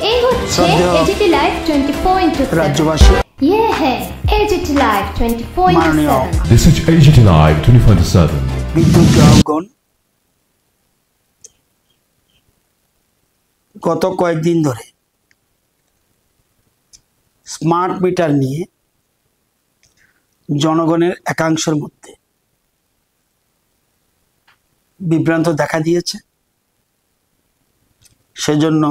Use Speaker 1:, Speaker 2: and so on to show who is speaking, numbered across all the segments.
Speaker 1: এই হচ্ছে AGT live 24/7
Speaker 2: রাজ্যবাসী
Speaker 1: ये है as it is live 24/7
Speaker 3: This is AGT Live 24/7
Speaker 2: বিদ্যুৎ গ্রাহকগণ গত কয়েকদিন ধরে স্মার্ট মিটার নিয়ে জনগণের একাংশের মধ্যে বিভ্রান্ত দেখা দিয়েছে। সেজন্য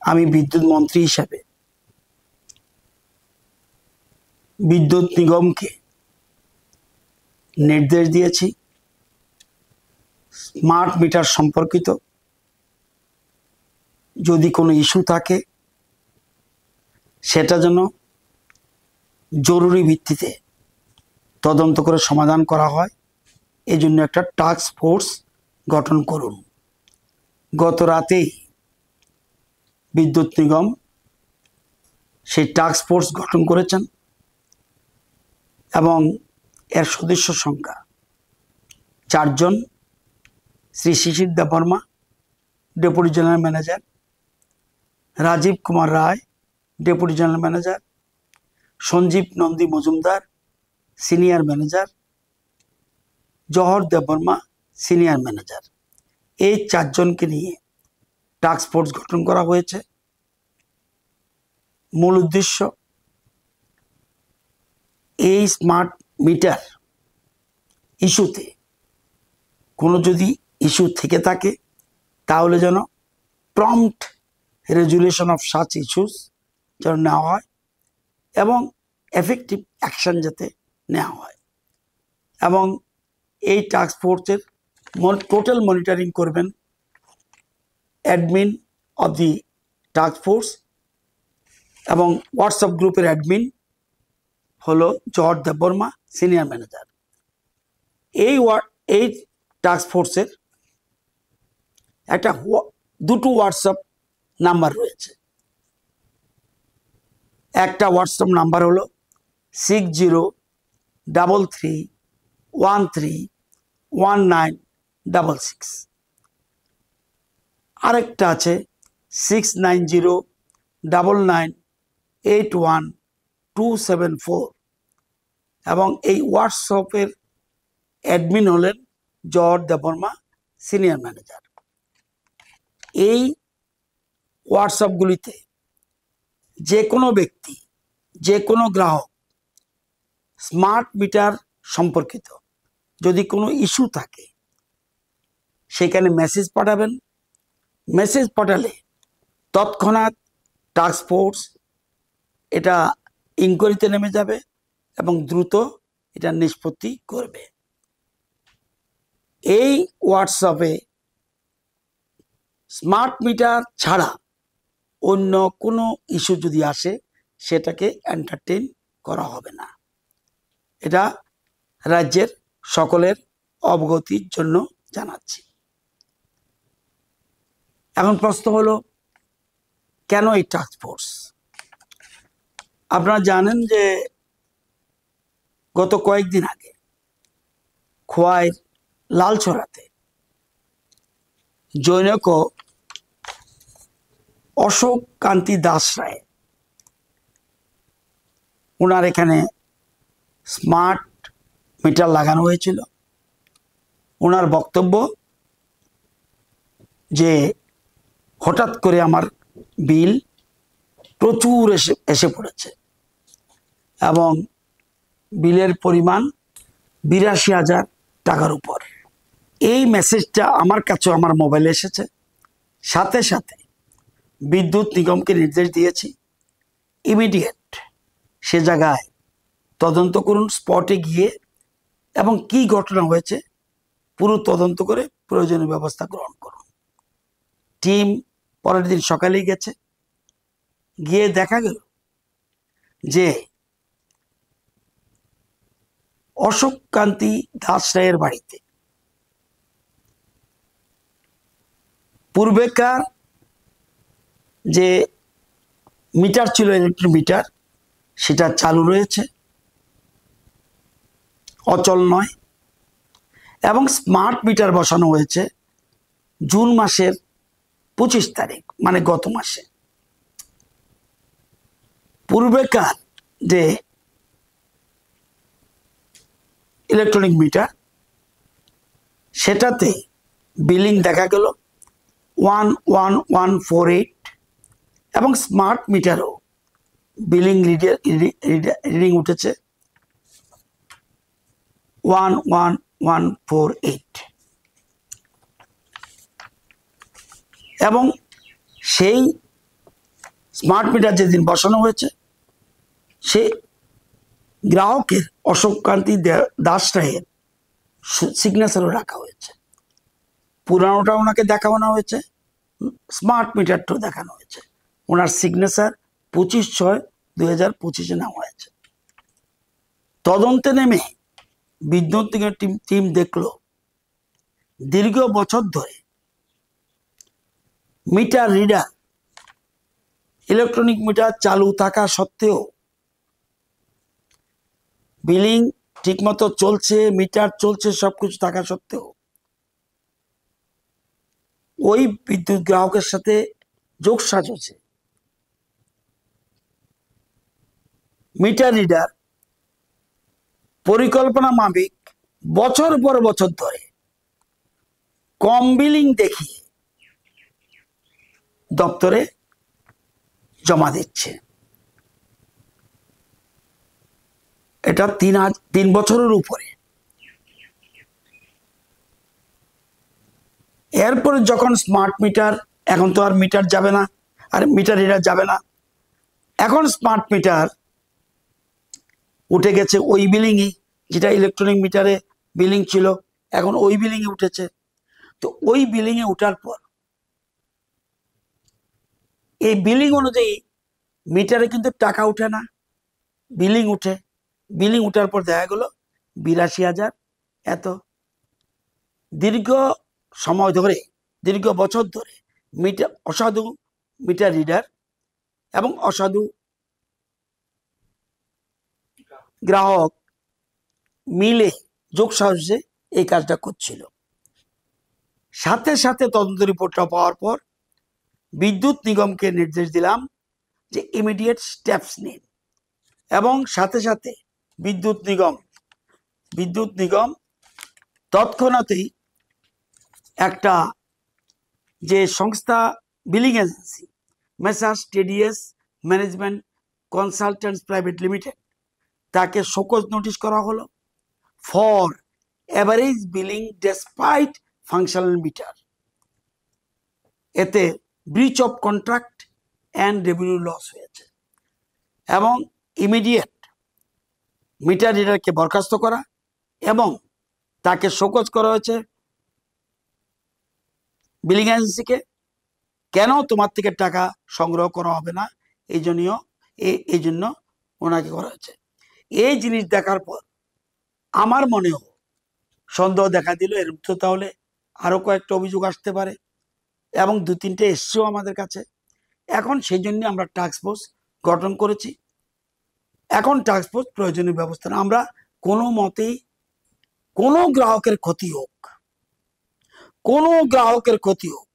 Speaker 2: আমি বিদ্যুৎ মন্ত্রী হিসাবে বিদ্যুৎ নিগমকে নির্দেশ দিয়েছি স্মার্ট মিটার সম্পর্কিত যদি কোনো ইস্যু থাকে সেটা যেন জরুরি ভিত্তিতে তদন্ত করে সমাধান করা হয়, এই জন্য একটা টাস্ক ফোর্স গঠন করুন। গত রাতেই বিদ্যুৎ নিগম সেই টাস্ক ফোর্স গঠন করেছেন এবং এর সদস্য সংখ্যা 4 জন। Shri Shishir Debbarma, deputy general manager, Rajib Kumar Roy, deputy general manager, Sanjib Nandi Majumdar, senior manager, Jahar Debbarma, senior manager. এই 4 জনকে নিয়ে টাস্ক ফোর্স গঠন করা হয়েছে। মূল উদ্দেশ্য এই স্মার্ট মিটার ইস্যুতে কোনো যদি ইস্যু থেকে থাকে তাহলে যেন prompt resolution of such issues যেন নেওয়া হয় এবং এফেক্টিভ অ্যাকশন যাতে নেওয়া হয়। এবং এই টাস্ক ফোর্সের টোটাল মনিটরিং করবেন admin of the task force এবং হোয়াটসঅ্যাপ গ্রুপের অ্যাডমিন হলো জহর দেববর্মা, সিনিয়র ম্যানেজার। এই টাস্ক ফোর্সের একটা দুটো হোয়াটসঅ্যাপ নাম্বার রয়েছে। একটা হোয়াটসঅ্যাপ নাম্বার হলো 6033131966, আরেকটা আছে 6909981274 এবং এই হোয়াটসঅ্যাপের অ্যাডমিন হলেন জহর দেববর্মা, সিনিয়র ম্যানেজার। এই হোয়াটসঅ্যাপগুলিতে যে কোনো ব্যক্তি, যে কোনো গ্রাহক স্মার্ট মিটার সম্পর্কিত যদি কোনো ইস্যু থাকে সেখানে মেসেজ পাঠাবেন। মেসেজ পাঠালে তৎক্ষণাৎ টাস্ক ফোর্স এটা ইনকোয়ারিতে নেমে যাবে এবং দ্রুত এটা নিষ্পত্তি করবে। এই হোয়াটসঅ্যাপে স্মার্ট মিটার ছাড়া অন্য কোনো ইস্যু যদি আসে সেটাকে এন্টারটেইন করা হবে না। এটা রাজ্যের সকলের অবগতির জন্য জানাচ্ছি। এখন প্রশ্ন হলো কেন এই টাস্ক ফোর্স? আপনারা জানেন যে গত কয়েকদিন আগে খোয়াইয়ের লালছড়াতে জনৈক অশোক কান্তি দাস রায় ওনার এখানে স্মার্ট মিটার লাগানো হয়েছিল। ওনার বক্তব্য যে হঠাৎ করে আমার বিল প্রচুর এসে পড়েছে এবং বিলের পরিমাণ 82,000 টাকার উপর। এই মেসেজটা আমার কাছেও আমার মোবাইলে এসেছে। সাথে সাথে বিদ্যুৎ নিগমকে নির্দেশ দিয়েছি ইমিডিয়েট সে জায়গায় তদন্ত করুন, স্পটে গিয়ে এবং কি ঘটনা হয়েছে পুরো তদন্ত করে প্রয়োজনীয় ব্যবস্থা গ্রহণ করুন। টিম পরের দিন সকালেই গেছে, গিয়ে দেখা গেল যে অশোক কান্তি দাস রায়ের বাড়িতে পূর্বেকার যে মিটার ছিল, ইলেকট্রিক মিটার, সেটা চালু রয়েছে, অচল নয়। এবং স্মার্ট মিটার বসানো হয়েছে জুন মাসের 25 তারিখ মানে গত মাসে পূর্বেকার যে ইলেকট্রনিক মিটার সেটাতে বিলিং দেখা গেল 11148 এবং স্মার্ট মিটারও বিলিং রিডিং উঠেছে 11148 এবং সেই স্মার্ট মিটার যেদিন বসানো হয়েছে সে গ্রাহকের অশোককান্তি দাস রায়ের সিগনেচারও রাখা হয়েছে। পুরানোটা ওনাকে দেখানো হয়েছে, স্মার্ট মিটারটাও দেখানো হয়েছে। ওনার সিগনেচার 25/6/2025 নেওয়া হয়েছে। তদন্তে নেমে বিদ্যুৎ নিগমের টিম দেখলো দীর্ঘ বছর ধরে মিটার রিডার ইলেকট্রনিক মিটার চালু থাকা সত্ত্বেও বিলিং ঠিকমতো চলছে, মিটার চলছে, সবকিছু থাকা সত্ত্বেও ওই বিদ্যুৎ গ্রাহকের সাথে যোগসাজ হচ্ছে। মিটার রিডার পরিকল্পনা মাফিক বছর পর বছর ধরে কম বিলিং দেখিয়ে দপ্তরে জমা দিচ্ছে। এটা 3 বছরের উপরে। এরপরে যখন স্মার্ট মিটার, এখন তো আর মিটার যাবে না, আর মিটার রিডার যাবে না, এখন স্মার্ট মিটার উঠে গেছে ওই বিলিংই, যেটা ইলেকট্রনিক মিটারে বিলিং ছিল এখন ওই বিলিংয়ে উঠেছে। তো ওই বিলিংয়ে উঠার পর এই বিলিং অনুযায়ী মিটারে কিন্তু টাকা উঠে না, বিলিং উঠে। বিলিং উঠার পর দেখা গেল 82,000 এত। দীর্ঘ সময় ধরে, দীর্ঘ বছর ধরে মিটার অসাধু মিটার রিডার এবং অসাধু গ্রাহক মিলে যোগ সাহসে এই কাজটা করছিল। সাথে সাথে তদন্ত রিপোর্টটা পাওয়ার পর বিদ্যুৎ নিগমকে নির্দেশ দিলাম যে ইমিডিয়েট স্টেপস নিন, এবং সাথে সাথে বিদ্যুৎ নিগম তৎক্ষণাৎই একটা যে সংস্থা billing agency messrs TDS management consultants private limited, তাকে শোকজ নোটিশ করা হলো for average billing despite functional meter. এতে breach of contract and revenue loss হয়েছে, এবং ইমিডিয়েট মিটার রিডারকে বরখাস্ত করা এবং তাকে শোকজ করা হয়েছে বিলিং এজেন্সিকে। কেন তোমার থেকে টাকা সংগ্রহ করা হবে না, এই জন্য ওনাকে করা হয়েছে। এই জিনিস দেখার পর আমার মনেও সন্দেহ দেখা দিল, এর তো তাহলে আরো কয়েকটা অভিযোগ আসতে পারে, এবং 2-3টে এসছেও আমাদের কাছে। এখন সেই জন্য আমরা টাস্ক ফোর্স গঠন করেছি। এখন টাস্ক ফোর্স প্রয়োজনীয় ব্যবস্থা, আমরা কোনো মতেই কোনো গ্রাহকের ক্ষতি হোক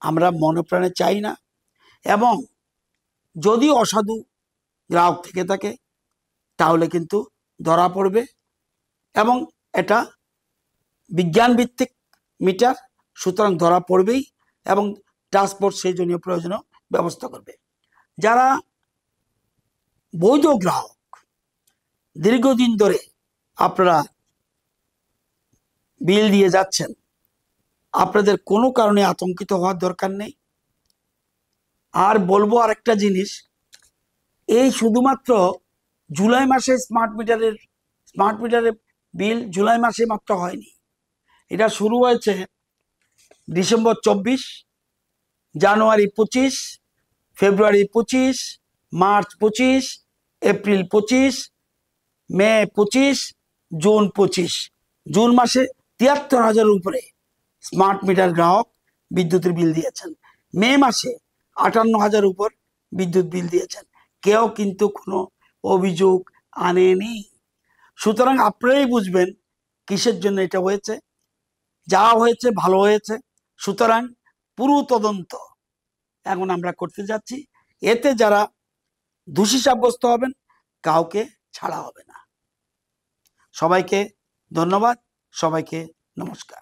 Speaker 2: আমরা মনপ্রাণে চাই না। এবং যদি অসাধু গ্রাহক থেকে থাকে তাহলে কিন্তু ধরা পড়বে, এবং এটা বিজ্ঞান ভিত্তিক মিটার, সুতরাং ধরা পড়বেই, এবং টাস্ক ফোর্স সেই জন্য প্রয়োজনীয় ব্যবস্থা করবে। যারা বৈধ গ্রাহক, দীর্ঘদিন ধরে আপনারা বিল দিয়ে যাচ্ছেন, আপনাদের কোনো কারণে আতঙ্কিত হওয়ার দরকার নেই। আর বলবো আরেকটা জিনিস, এই শুধুমাত্র জুলাই মাসে স্মার্ট মিটারের বিল জুলাই মাসে মাত্র হয়নি, এটা শুরু হয়েছে ডিসেম্বর 24, জানুয়ারি 25, ফেব্রুয়ারি 25, মার্চ 25, এপ্রিল 25, মে 25, জুন 25। জুন মাসে 73,000-এর উপরে স্মার্ট মিটার গ্রাহক বিদ্যুতের বিল দিয়েছেন। মে মাসে 58,000 উপর বিদ্যুৎ বিল দিয়েছেন। কেউ কিন্তু কোনো অভিযোগ আনেনি। সুতরাং আপনারাই বুঝবেন কিসের জন্য এটা হয়েছে। যা হয়েছে ভালো হয়েছে। সুতরাং পুরো তদন্ত এখন আমরা করতে যাচ্ছি। এতে যারা দোষী সাব্যস্ত হবেন কাউকে ছাড়া হবে না। সবাইকে ধন্যবাদ, সবাইকে নমস্কার।